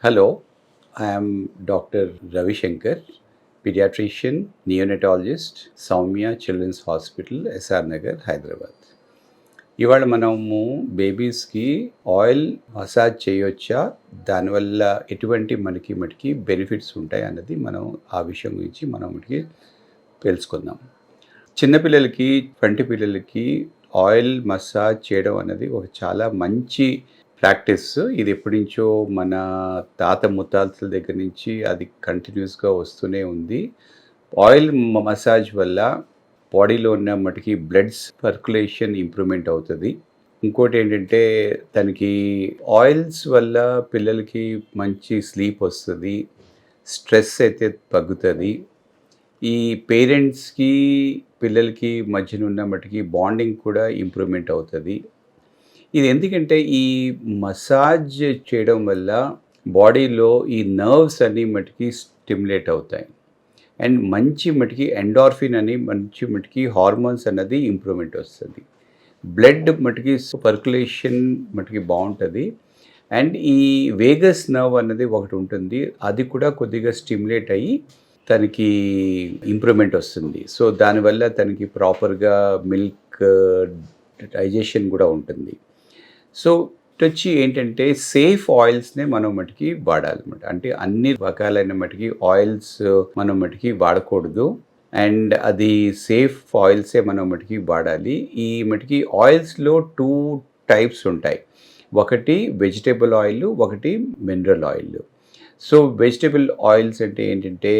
Hello, I am Dr. Ravi Shankar, pediatrician, neonatologist, Soumya Children's Hospital, SR Nagar, Hyderabad. ఇవాళ మనము బేబీస్కి oil massage చేయొచ్చా, దానివల్ల ఎటువంటి మనకి బెనిఫిట్స్ ఉంటాయి అన్నది మనం ఆ విషయం గురించి మనం తెలుసుకుందాం. చిన్నపిల్లలకి, పంటి పిల్లలకి ఆయిల్ మసాజ్ చేయడం అన్నది ఒక చాలా మంచి ప్రాక్టీస్. ఇది ఎప్పటి నుంచో మన తాత ముత్తాతల దగ్గర నుంచి అది కంటిన్యూస్గా వస్తూనే ఉంది. ఆయిల్ మసాజ్ వల్ల బాడీలో ఉన్న మటుకి బ్లడ్ సర్క్యులేషన్ ఇంప్రూవ్మెంట్ అవుతుంది. ఇంకోటి ఏంటంటే తనకి ఆయిల్స్ వల్ల పిల్లలకి మంచి స్లీప్ వస్తుంది, స్ట్రెస్ అయితే తగ్గుతుంది. ఈ పేరెంట్స్కి పిల్లలకి మధ్యన ఉన్న మటుకి బాండింగ్ కూడా ఇంప్రూవ్మెంట్ అవుతుంది. ఇది ఎందుకంటే ఈ మసాజ్ చేయడం వల్ల బాడీలో ఈ నర్వ్స్ అన్ని మటుకి స్టిమ్యులేట్ అవుతాయి అండ్ మంచి మటుకి ఎండార్ఫిన్ అని మంచి మటుకి హార్మోన్స్ అన్నది ఇంప్రూవ్మెంట్ వస్తుంది. బ్లడ్ మటుకి సర్క్యులేషన్ మటుకి బాగుంటుంది అండ్ ఈ వేగస్ నర్వ్ అన్నది ఒకటి ఉంటుంది, అది కూడా కొద్దిగా స్టిమ్యులేట్ అయ్యి తనకి ఇంప్రూవ్మెంట్ వస్తుంది. సో దానివల్ల తనకి ప్రాపర్గా మిల్క్ డైజెషన్ కూడా ఉంటుంది. సో వచ్చి ఏంటంటే సేఫ్ ఆయిల్స్నే మనం మటుకి వాడాలన్నమాట. అంటే అన్ని రకాలైన మటుకి ఆయిల్స్ మనం మటుకి వాడకూడదు అండ్ అది సేఫ్ ఆయిల్సే మనం మటుకి వాడాలి. ఈ మటుకి ఆయిల్స్లో 2 టైప్స్ ఉంటాయి. ఒకటి వెజిటేబుల్ ఆయిల్, ఒకటి mineral oil. So vegetable oils అంటే ఏంటంటే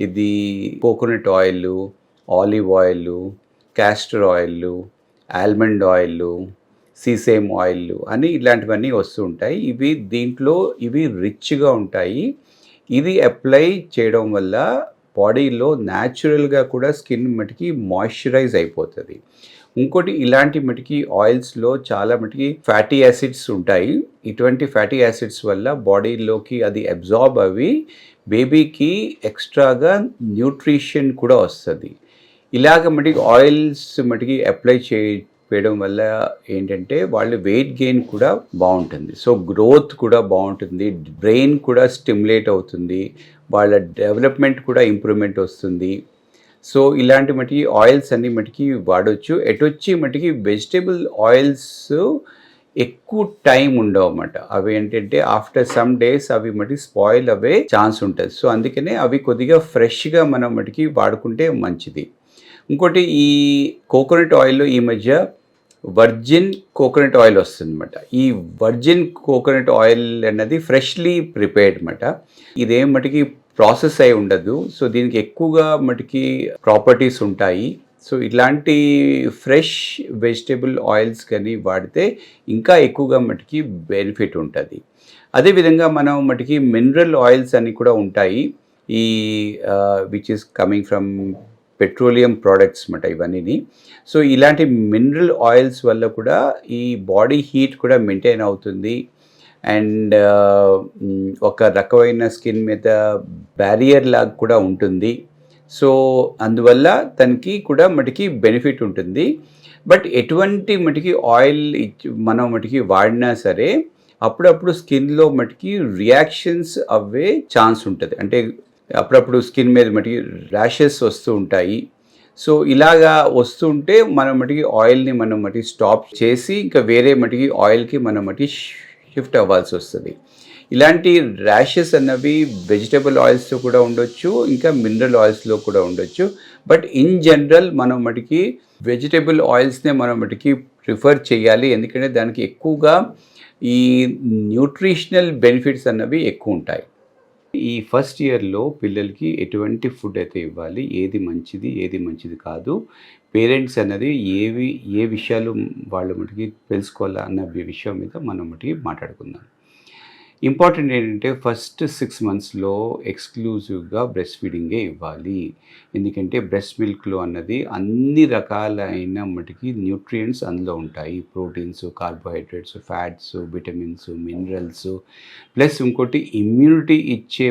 ఇది coconut oil, olive oil, castor oil, almond oil, sesame oil అని ఇలాంటివన్నీ వస్తూ ఉంటాయి. దీంట్లో రిచ్గా ఉంటాయి. ఇది అప్లై చేయడం వల్ల బాడీలో న్యాచురల్గా కూడా స్కిన్ మటుకి మాయిశ్చరైజ్ అయిపోతుంది. ఇంకోటి ఇలాంటి మటుకి ఆయిల్స్లో చాలా మటుకి ఫ్యాటీ యాసిడ్స్ ఉంటాయి. ఇటువంటి ఫ్యాటీ యాసిడ్స్ వల్ల బాడీలోకి అది అబ్జార్బ్ అవి బేబీకి ఎక్స్ట్రాగా న్యూట్రిషన్ కూడా వస్తుంది. ఇలాగ మటుకి ఆయిల్స్ మటుకి అప్లై చేయడం వల్ల ఏంటంటే వాళ్ళు వెయిట్ గెయిన్ కూడా బాగుంటుంది. సో గ్రోత్ కూడా బాగుంటుంది, బ్రెయిన్ కూడా స్టిమ్యులేట్ అవుతుంది, వాళ్ళ డెవలప్మెంట్ కూడా ఇంప్రూవ్మెంట్ వస్తుంది. సో ఇలాంటి మటుకి ఆయిల్స్ అన్ని మటుకి వాడవచ్చు. ఎటొచ్చి మటుకి వెజిటేబుల్ ఆయిల్స్ ఎక్కువ టైం ఉండవు అన్నమాట. అవి ఏంటంటే ఆఫ్టర్ సమ్ డేస్ అవి మటుకి స్పాయిల్ అవే ఛాన్స్ ఉంటుంది. సో అందుకనే అవి కొద్దిగా ఫ్రెష్గా మనం మటుకి వాడుకుంటే మంచిది. ఇంకోటి ఈ కోకోనట్ ఆయిల్లో ఈ మధ్య వర్జిన్ కోకోనట్ ఆయిల్ వస్తుంది అనమాట. ఈ వర్జిన్ కోకోనట్ ఆయిల్ అన్నది ఫ్రెష్లీ ప్రిపేర్డ్ అనమాట. ఇదేం మటుకి ప్రాసెస్ అయి ఉండదు. సో దీనికి ఎక్కువగా మటుకి ప్రాపర్టీస్ ఉంటాయి. సో ఇలాంటి ఫ్రెష్ వెజిటేబుల్ ఆయిల్స్ కానీ వాడితే ఇంకా ఎక్కువగా మటుకి బెనిఫిట్ ఉంటుంది. అదేవిధంగా మనం మటుకి మినరల్ ఆయిల్స్ అని కూడా ఉంటాయి. ఈ which is coming from petroleum products అన్నమాట ఇవన్నీ. సో ఇలాంటి మినరల్ ఆయిల్స్ వల్ల కూడా ఈ బాడీ హీట్ కూడా మెయింటైన్ అవుతుంది అండ్ ఒక రకమైన స్కిన్ మీద బ్యారియర్ లాగా కూడా ఉంటుంది. సో అందువల్ల తనకి కూడా మటుకి బెనిఫిట్ ఉంటుంది. బట్ ఎటువంటి మటుకి ఆయిల్ మనం మటుకి వాడినా సరే అప్పుడప్పుడు స్కిన్లో మటుకి రియాక్షన్స్ అవ్వే ఛాన్స్ ఉంటుంది. అంటే అప్పుడప్పుడు స్కిన్ మీద మటుకి ర్యాషెస్ వస్తూ ఉంటాయి. సో ఇలాగా వస్తుంటే మనం మటుకి ఆయిల్ని మనం మటుకి స్టాప్ చేసి ఇంకా వేరే మటుకి ఆయిల్కి మనం మటుకి షిఫ్ట్ అవ్వాల్సి వస్తుంది. ఇలాంటి ర్యాషెస్ అన్నవి వెజిటేబుల్ ఆయిల్స్లో కూడా ఉండొచ్చు, ఇంకా మినరల్ ఆయిల్స్లో కూడా ఉండొచ్చు. బట్ ఇన్ జనరల్ మనం మటుకి వెజిటేబుల్ ఆయిల్స్నే మనం మటుకి ప్రిఫర్ చేయాలి. ఎందుకంటే దానికి ఎక్కువగా ఈ న్యూట్రిషనల్ బెనిఫిట్స్ అన్నవి ఎక్కువ ఉంటాయి. ఈ ఫస్ట్ ఇయర్లో పిల్లలకి ఎటువంటి ఫుడ్ అయితే ఇవ్వాలి, ఏది మంచిది కాదు, పేరెంట్స్ అనేది ఏ విషయాలు వాళ్ళు మటుకి తెలుసుకోవాలా అన్న విషయం మీద మనం మటుకి మాట్లాడుకుందాం. ఇంపార్టెంట్ ఏంటంటే ఫస్ట్ 6 monthsలో ఎక్స్క్లూజివ్గా బ్రెస్ట్ ఫీడింగే ఇవ్వాలి. ఎందుకంటే బ్రెస్ట్ మిల్క్లో అన్నది అన్ని రకాలైన మటుకి న్యూట్రియంట్స్ అందులో ఉంటాయి. Proteins, carbohydrates, fats, vitamins, minerals plus ఇంకోటి ఇమ్యూనిటీ ఇచ్చే